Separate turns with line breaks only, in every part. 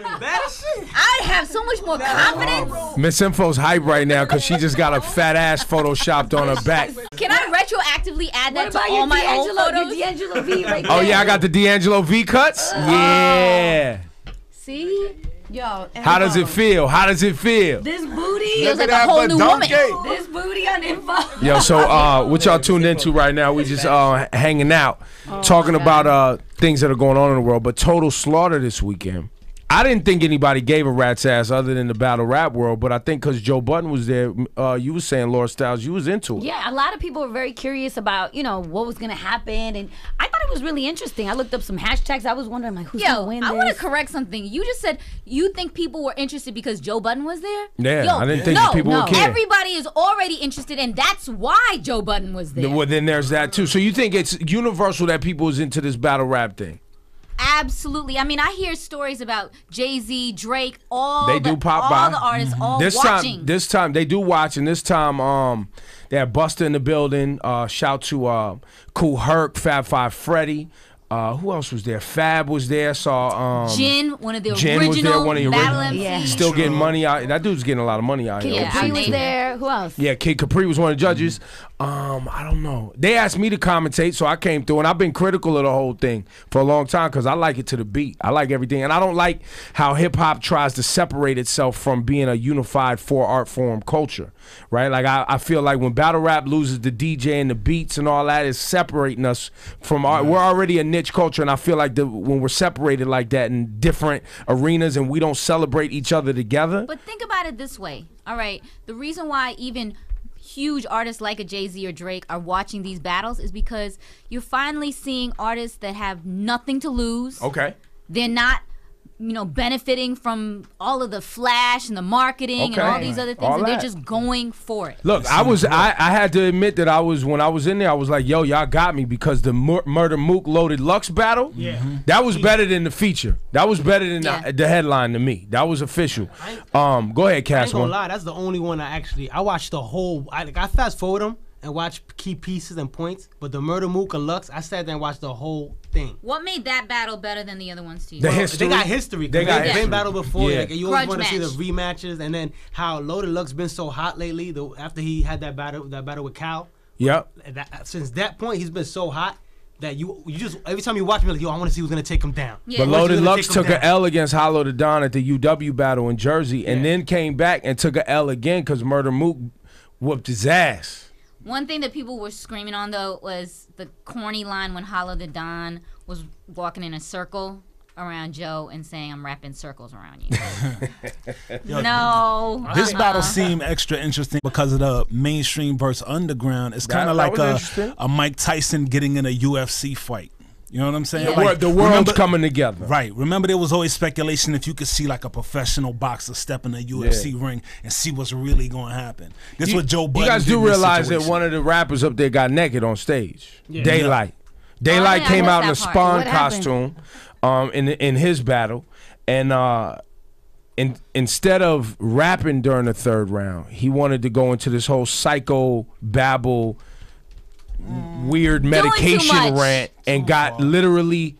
I have so much more confidence.
Miss Info's hype right now because she just got a fat ass photoshopped on her back.
Can I retroactively add that to all my old photos?
Your D'Angelo V right there.
Oh yeah, I got the D'Angelo V cuts. Yeah.
See? Yo.
How does it feel? How does it feel?
This booty
feels like a whole new woman.
This booty on Info.
Yo, so what y'all tuned into right now? We just hanging out, talking about things that are going on in the world. But Total Slaughter this weekend. I didn't think anybody gave a rat's ass other than the battle rap world, but I think because Joe Budden was there, you was saying, Laura Styles, you was into it.
Yeah, a lot of people were very curious about, what was going to happen, and I thought it was really interesting. I looked up some hashtags. I was wondering, like, who's going to win this?
I want to correct something. You just said you think people were interested because Joe Budden was there?
Yeah, I didn't think people would care.
Everybody is already interested, and that's why Joe Budden was there.
Well, then there's that, too. So you think it's universal that people is into this battle rap thing?
Absolutely. I mean, I hear stories about Jay-Z, Drake, all
the
artists, all watching.
This time, they do watch, and this time, they had Busta in the building. Shout to Kool Herc, Fab Five Freddy. Who else was there? Fab was there. Saw
Jin, one of the
Jin
original
was there, one of the
battle
original.
MCs.
Still getting money out. That dude's getting a lot of money out here.
Yeah, Capri was there. Who else?
Yeah, Kid Capri was one of the judges. I don't know. They asked me to commentate, so I came through, and I've been critical of the whole thing for a long time because I like it to the beat. I like everything, and I don't like how hip hop tries to separate itself from being a unified four art form culture, right? Like I feel like when battle rap loses the DJ and the beats and all that, is separating us from art. We're already a niche culture, and I feel like when we're separated like that in different arenas and we don't celebrate each other together.
But think about it this way, all right? The reason why even huge artists like a Jay-Z or Drake are watching these battles is because you're finally seeing artists that have nothing to lose.
Okay.
They're not, benefiting from all of the flash and the marketing and all these other things, and they're just going for it.
Look, I had to admit that when I was in there, I was like, yo, y'all got me because the Murder Mook Loaded Lux battle, that was better than the feature. That was better than the headline to me. That was official. Go ahead, Cass.
I ain't gonna lie, that's the only one I watched the whole. I fast forward them and watch key pieces and points, but the Murder Mook and Lux, I sat there and watched the whole thing.
What made that battle better than the other ones to you?
The history.
They got history. They've been battle before.
Yeah.
Like, you always want to see the rematches, and then how Loaded Lux been so hot lately. After he had that battle with Cal.
Yep.
Since that point, he's been so hot that you just every time you watch him, you're like, yo, I want to see who's gonna take him down.
Yeah. But Loaded Lux took an L against Hollow the Don at the UW battle in Jersey, and then came back and took an L again because Murder Mook whooped his ass.
One thing that people were screaming on, though, was the corny line when Hollow the Don was walking in a circle around Joe and saying, I'm wrapping circles around you. No.
This battle seemed extra interesting because of the mainstream versus underground. It's kind of like a Mike Tyson getting in a UFC fight. You know what I'm saying?
Yeah. The world's coming together.
Right. Remember, there was always speculation if you could see like a professional boxer step in a UFC ring and see what's really going to happen. This is what Joe Budden.
You guys do realize that one of the rappers up there got naked on stage. Yeah. Daylight. Daylight came out in a Spawn costume in his battle. And instead of rapping during the third round, he wanted to go into this whole psycho babble weird medication rant and got literally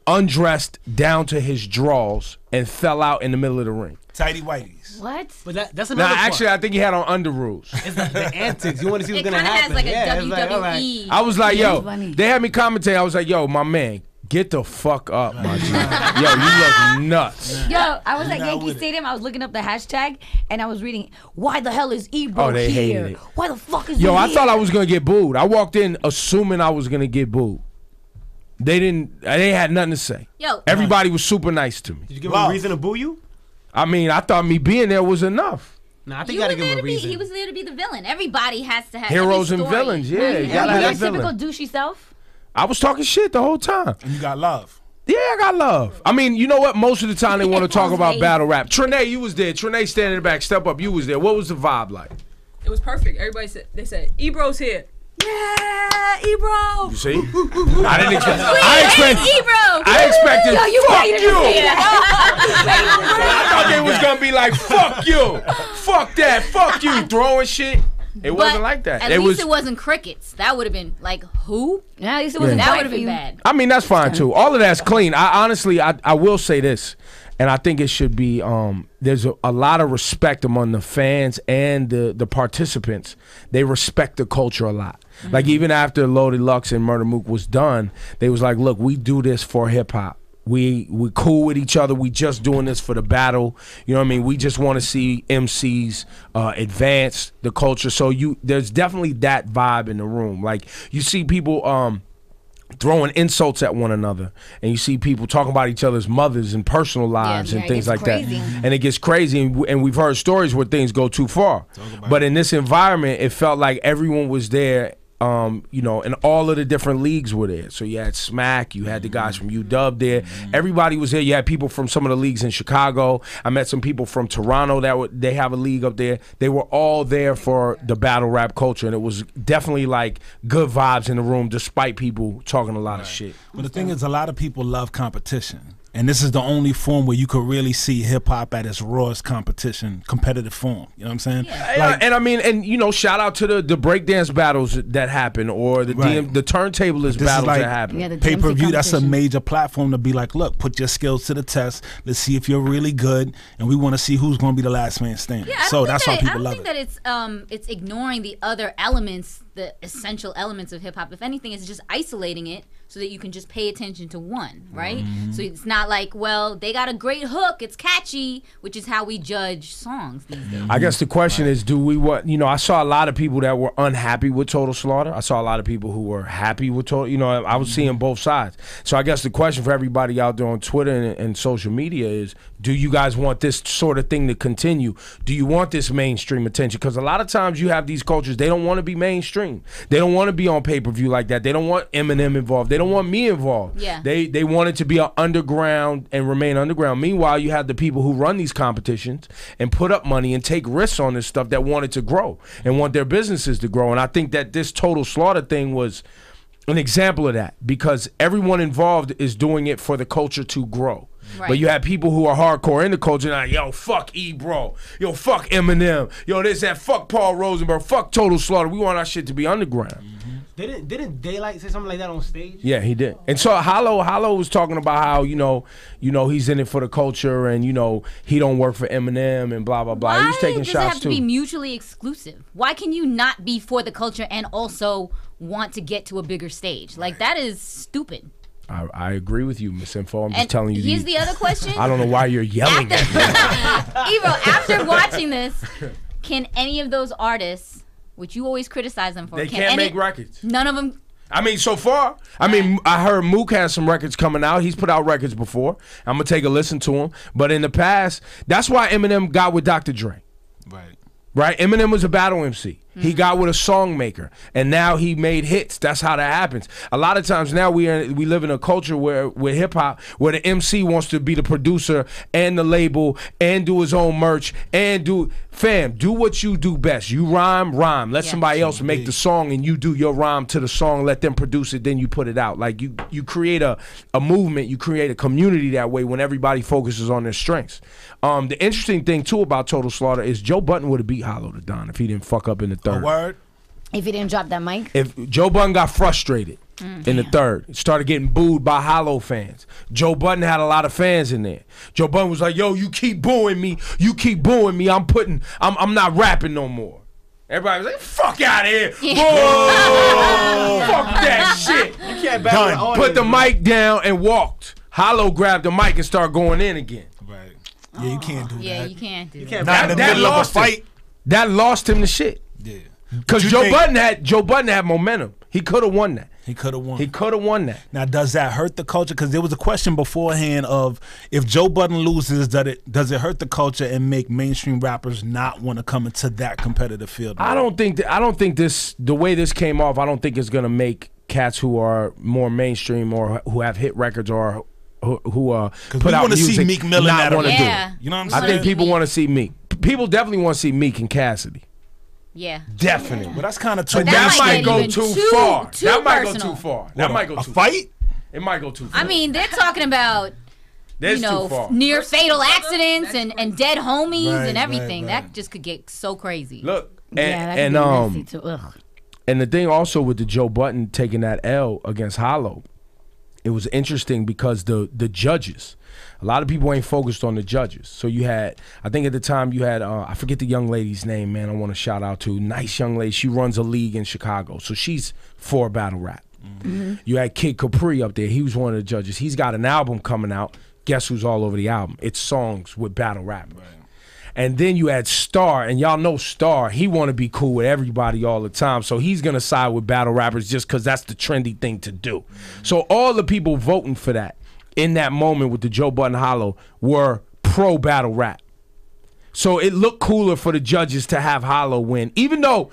undressed down to his drawers and fell out in the middle of the ring.
Tighty whities.
What?
But that's another part.
Actually, I think he had on underoos.
It's like the antics. You want to see what's
it
going to happen.
It kind of has like a WWE.
I was like, yo, they had me commentate. I was like, yo, my man, get the fuck up, my G. Yo, you look nuts.
Yo, I was at Yankee Stadium. I was looking up the hashtag, and I was reading, why the hell is Ebro
they
here?
hated it.
Why the fuck is
Yo,
he
I
here?
thought I was going to get booed. I walked in assuming I was going to get booed. They had nothing to say.
Yo,
everybody was super nice to me.
Did you give him a reason to boo you?
I mean, I thought me being there was enough.
Nah, I think you gotta give him a reason.
He was there to be the villain. Everybody has to have
heroes and villains. Yeah, you gotta have a villain.
Typical douchey self.
I was talking shit the whole time.
And you got love.
Yeah, I got love. I mean, you know what? Most of the time they want to talk about battle rap. Trinae, you was there. Trinae standing in the back. Step up. You was there. What was the vibe like?
It was perfect. Everybody said, Ebro's here. Yeah, Ebro.
You see? I didn't expect. I expected.
Yo, you
fuck you.
I
thought they was gonna be like, fuck you, fuck that, fuck you, throwing shit. It wasn't like that.
At least it wasn't crickets. That would have been like, who?
Yeah, at least it wasn't.
That would have been bad.
I mean, that's fine too. All of that's clean. I honestly, I will say this, and I think it should be. There's a lot of respect among the fans and the participants. They respect the culture a lot. Like even after Loaded Lux and Murder Mook was done, they was like, look, we do this for hip hop. We cool with each other. We just doing this for the battle. You know what I mean? We just want to see MCs advance the culture. So there's definitely that vibe in the room. Like you see people throwing insults at one another, and you see people talking about each other's mothers and personal lives and things like
crazy.
that. And it gets crazy, and we've heard stories where things go too far. But in this environment, it felt like everyone was there. You know, and all of the different leagues were there. So you had Smack, you had the guys from UW there. Everybody was there. You had people from some of the leagues in Chicago. I met some people from Toronto they have a league up there. They were all there for the battle rap culture, and it was definitely like good vibes in the room, despite people talking a lot of shit.
But the thing is, a lot of people love competition. And this is the only form where you could really see hip hop at its rawest competitive form. You know what I'm saying?
Yeah. Like, and I mean, and you know, shout out to the breakdance battles that happen, or the the turntablist battles that happen.
Yeah,
pay-per-view, that's a major platform to be like, look, put your skills to the test. Let's see if you're really good, and we want to see who's going to be the last man standing.
Yeah,
so that's how people love it.
I don't think that it's ignoring the other elements, the essential elements of hip hop. If anything, it's just isolating it so that you can just pay attention to one, right? So it's not like, well, they got a great hook, it's catchy, which is how we judge songs these days.
I guess the question is, do we I saw a lot of people that were unhappy with Total Slaughter. I saw a lot of people who were happy with Total, I was seeing both sides. So I guess the question for everybody out there on Twitter and social media is, do you guys want this sort of thing to continue? Do you want this mainstream attention? Because a lot of times you have these cultures, they don't want to be mainstream. They don't want to be on pay-per-view like that. They don't want Eminem involved. They don't want me involved.
Yeah.
They want it to be an underground and remain underground. Meanwhile, you have the people who run these competitions and put up money and take risks on this stuff that want it to grow and want their businesses to grow. And I think that this Total Slaughter thing was an example of that, because everyone involved is doing it for the culture to grow. Right. But you have people who are hardcore in the culture, like, yo, fuck Ebro, yo, fuck Eminem, yo, this, that, fuck Paul Rosenberg, fuck Total Slaughter. We want our shit to be underground.
Didn't Daylight say something like that on stage?
Yeah, he did. And so Hollow was talking about how he's in it for the culture, and he don't work for Eminem and blah blah blah.
Why
He's taking shots too.
Why does it have to be mutually exclusive? Why can you not be for the culture and also want to get to a bigger stage? Like, that is stupid.
I agree with you, Miss Info. I'm just telling you.
Here's the other question.
I don't know why you're yelling at me.
Ebro, after watching this, can any of those artists, which you always criticize them for,
they can't make records?
None of them.
I mean, so far, I heard Mook has some records coming out. He's put out records before. I'm gonna take a listen to him. But in the past, that's why Eminem got with Dr. Dre. Right? Eminem was a battle MC. He got with a song maker, and now he made hits. That's how that happens. A lot of times now we live in a culture where with hip hop, where the MC wants to be the producer and the label and do his own merch and do what you do best. You rhyme. Let somebody else make the song, and you do your rhyme to the song. Let them produce it, then you put it out. Like you create a movement, you create a community that way when everybody focuses on their strengths. The interesting thing too about Total Slaughter is Joe Budden would have beat Hollow to Don if he didn't fuck up in the third.
A word.
If he didn't drop that mic.
If Joe Budden got frustrated in the third, started getting booed by Hollow fans. Joe Budden had a lot of fans in there. Joe Budden was like, yo, you keep booing me. I'm not rapping no more. Everybody was like, fuck out of here. Whoa, fuck that shit.
You can't battle.
Put the mic down and walked. Hollow grabbed the mic and started going in again.
Right. Yeah, you can't do that.
Yeah, you can't do
that.
Not in the middle of a fight.
That lost him the shit.
Yeah.
Because Joe Budden had momentum. He could have won that.
He could have won.
He could have won that.
Now, does that hurt the culture? Because there was a question beforehand of if Joe Budden loses, does it hurt the culture and make mainstream rappers not want to come into that competitive field?
I don't think the way this came off, I don't think it's gonna make cats who are more mainstream or who have hit records or who put out music
see Meek Mill
not want to do
it.
You know what I'm saying?
I think people want to see Meek. People definitely want to see Meek and Cassidy.
Yeah.
Definitely.
But that's kind of
too. That might go too far. That might go too far.
That might go too far. A fight?
It might go too far.
I mean, they're talking about near fatal accidents and dead homies and everything.
Right.
That just could get so crazy.
Look,
and
the thing also with the Joe Budden taking that L against Hollow it was interesting because the judges, a lot of people ain't focused on the judges. So you had, I think at the time you had, I forget the young lady's name, man. I want to shout out to nice young lady. She runs a league in Chicago, so she's for battle rap. You had Kid Capri up there. He was one of the judges. He's got an album coming out. Guess who's all over the album? It's songs with battle rap. Right. And then you had Star, and y'all know Star, he want to be cool with everybody all the time, so he's going to side with battle rappers just because that's the trendy thing to do. So all the people voting for that in that moment with the Joe Budden Hollow were pro-battle rap. So it looked cooler for the judges to have Hollow win, even though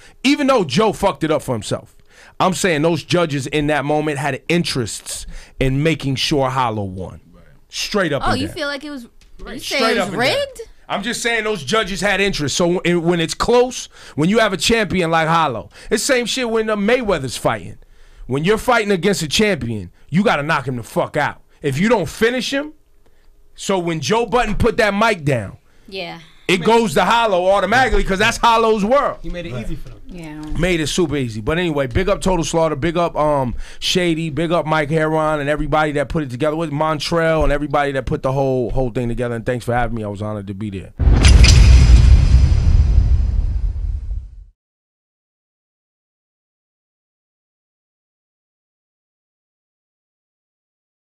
Joe fucked it up for himself. I'm saying those judges in that moment had interests in making sure Hollow won. Straight up and down.
You feel like it was, you say
Straight
it
up
was
and down.
rigged?
I'm just saying those judges had interest. So when it's close, when you have a champion like Hollow, it's the same shit when Mayweather's fighting. When you're fighting against a champion, you got to knock him the fuck out. If you don't finish him, so when Joe Budden put that mic down,
yeah,
it goes to Hollow automatically because that's Hollow's world.
He made it easy for them.
Yeah.
Made it super easy. But anyway, big up Total Slaughter, big up Shady, big up Mike Heron and everybody that put it together with Montrell and everybody that put the whole thing together. And thanks for having me. I was honored to be there.